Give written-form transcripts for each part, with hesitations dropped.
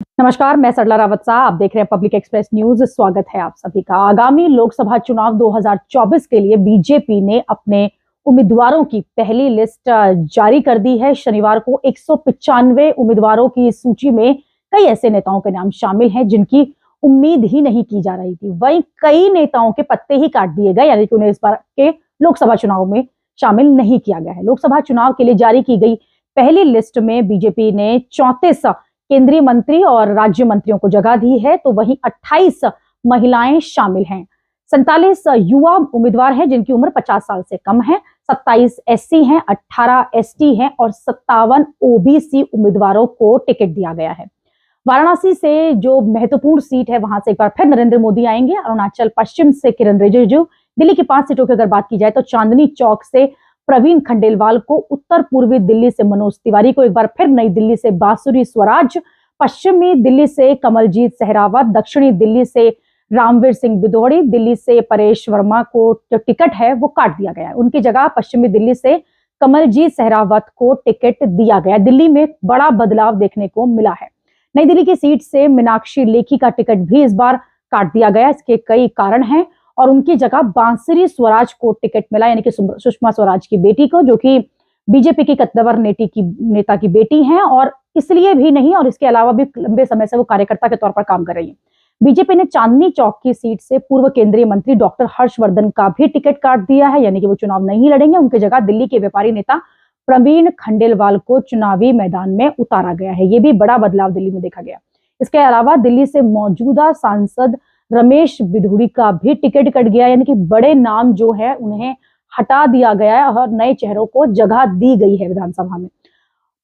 नमस्कार, मैं सरला रावत साहब, आप देख रहे हैं पब्लिक एक्सप्रेस न्यूज। स्वागत है आप सभी का। आगामी लोकसभा चुनाव 2024 के लिए बीजेपी ने अपने उम्मीदवारों की पहली लिस्ट जारी कर दी है। शनिवार को 195 उम्मीदवारों की सूची में कई ऐसे नेताओं के नाम शामिल हैं जिनकी उम्मीद ही नहीं की जा रही थी। वहीं कई नेताओं के पत्ते ही काट दिए गए, यानी कि उन्हें इस बार के लोकसभा चुनाव में शामिल नहीं किया गया है। लोकसभा चुनाव के लिए जारी की गई पहली लिस्ट में बीजेपी ने 34 केंद्रीय मंत्री और राज्य मंत्रियों को जगह दी है, तो वहीं 28 महिलाएं शामिल हैं। 47 युवा उम्मीदवार हैं जिनकी उम्र 50 साल से कम है, 27 एससी हैं, 18 एसटी हैं और 57 ओबीसी उम्मीदवारों को टिकट दिया गया है। वाराणसी से जो महत्वपूर्ण सीट है वहां से एक बार फिर नरेंद्र मोदी आएंगे। अरुणाचल पश्चिम से किरण रिजिजू। दिल्ली की 5 सीटों की अगर बात की जाए तो चांदनी चौक से प्रवीण खंडेलवाल को, उत्तर पूर्वी दिल्ली से मनोज तिवारी को, एक बार फिर नई दिल्ली से बांसुरी स्वराज, पश्चिमी दिल्ली से कमलजीत सहरावत, दक्षिणी दिल्ली से रामवीर सिंह बिदोड़ी, दिल्ली से परेश वर्मा को जो टिकट है वो काट दिया गया है। उनकी जगह पश्चिमी दिल्ली से कमलजीत सहरावत को टिकट दिया गया। दिल्ली में बड़ा बदलाव देखने को मिला है। नई दिल्ली की सीट से मीनाक्षी लेखी का टिकट भी इस बार काट दिया गया। इसके कई कारण हैं और उनकी जगह बांसुरी स्वराज को टिकट मिला, यानी कि सुषमा स्वराज की बेटी को, जो कि बीजेपी की कद्दावर नेता की बेटी हैं और इसलिए भी नहीं, और इसके अलावा भी लंबे समय से वो कार्यकर्ता के तौर पर काम कर रही है। बीजेपी ने चांदनी चौक की सीट से पूर्व केंद्रीय मंत्री डॉक्टर हर्षवर्धन का भी टिकट काट दिया है, यानी कि वो चुनाव नहीं लड़ेंगे। उनकी जगह दिल्ली के व्यापारी नेता प्रवीण खंडेलवाल को चुनावी मैदान में उतारा गया है। ये भी बड़ा बदलाव दिल्ली में देखा गया। इसके अलावा दिल्ली से मौजूदा सांसद रमेश बिधूड़ी का भी टिकट कट गया, यानी कि बड़े नाम जो है उन्हें हटा दिया गया है और नए चेहरों को जगह दी गई है विधानसभा में।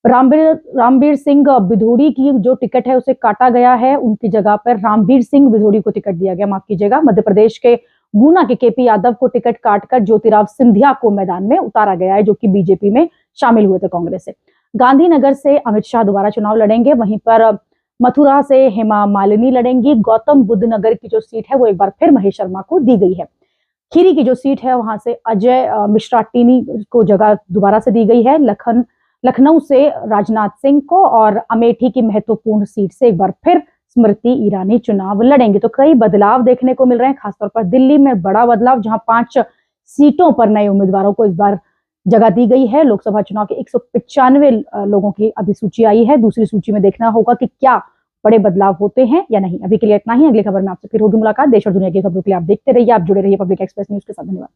रामवीर सिंह बिधूड़ी की जो टिकट है उसे काटा गया है। उनकी जगह पर रामवीर सिंह बिधूड़ी को टिकट दिया गया, माफ कीजिएगा। मध्य प्रदेश के गुना के केपी यादव को टिकट काटकर ज्योतिराव सिंधिया को मैदान में उतारा गया है, जो कि बीजेपी में शामिल हुए थे कांग्रेस से। गांधीनगर से अमित शाह दोबारा चुनाव लड़ेंगे। वहीं पर मथुरा से हेमा मालिनी लड़ेंगी। गौतम बुद्ध नगर की जो सीट है वो एक बार फिर महेश शर्मा को दी गई है। खीरी की जो सीट है वहां से अजय मिश्रा टीनी को जगह दोबारा से दी गई है। लखनऊ से राजनाथ सिंह को और अमेठी की महत्वपूर्ण सीट से एक बार फिर स्मृति ईरानी चुनाव लड़ेंगे। तो कई बदलाव देखने को मिल रहे हैं, खासतौर पर दिल्ली में बड़ा बदलाव, जहां 5 सीटों पर नए उम्मीदवारों को इस बार जगह दी गई है। लोकसभा चुनाव के 195 लोगों की अभी सूची आई है। दूसरी सूची में देखना होगा कि क्या बड़े बदलाव होते हैं या नहीं। अभी के लिए इतना ही। अगली खबर में आपसे फिर होगी मुलाकात। देश और दुनिया की खबरों के लिए आप देखते रहिए, आप जुड़े रहिए पब्लिक एक्सप्रेस न्यूज के साथ। धन्यवाद।